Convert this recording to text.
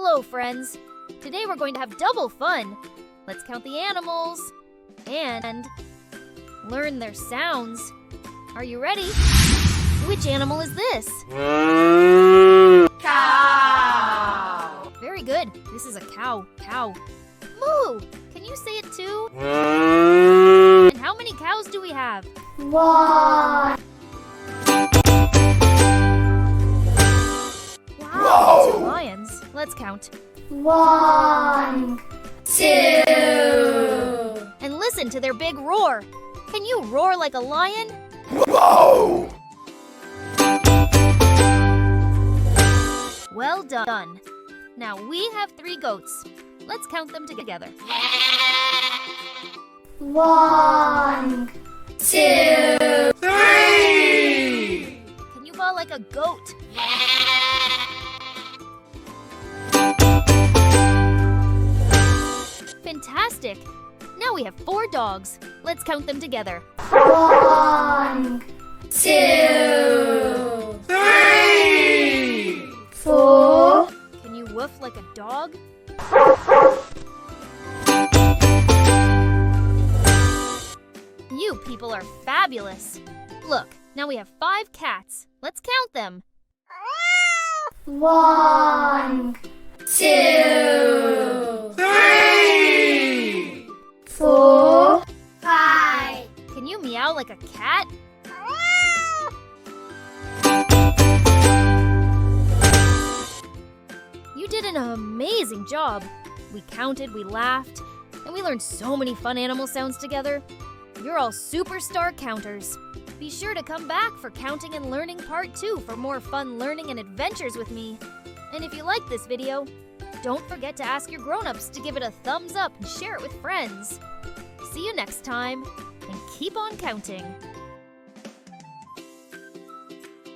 Hello, friends. Today we're going to have double fun. Let's count the animals and learn their sounds. Are you ready? Which animal is this? Cow. Very good. This is a cow. Cow. Moo! Can you say it too? And how many cows do we have? 1. Wow, 2 lions. Let's count. 1, 2. And listen to their big roar. Can you roar like a lion? Whoa! Well done. Now we have 3 goats. Let's count them together. 1, 2, 3. Can you bawl like a goat? Fantastic! Now we have 4 dogs. Let's count them together. 1, 2, 3, 4. Can you woof like a dog? You people are fabulous. Look, now we have 5 cats. Let's count them. 1, 2, 3, 4, 5. Can you meow like a cat? You did an amazing job. We counted, we laughed, and we learned so many fun animal sounds together. You're all superstar counters. Be sure to come back for Counting and Learning Part 2 for more fun learning and adventures with me. And if you like this video, don't forget to ask your grown-ups to give it a thumbs up and share it with friends. See you next time, and keep on counting.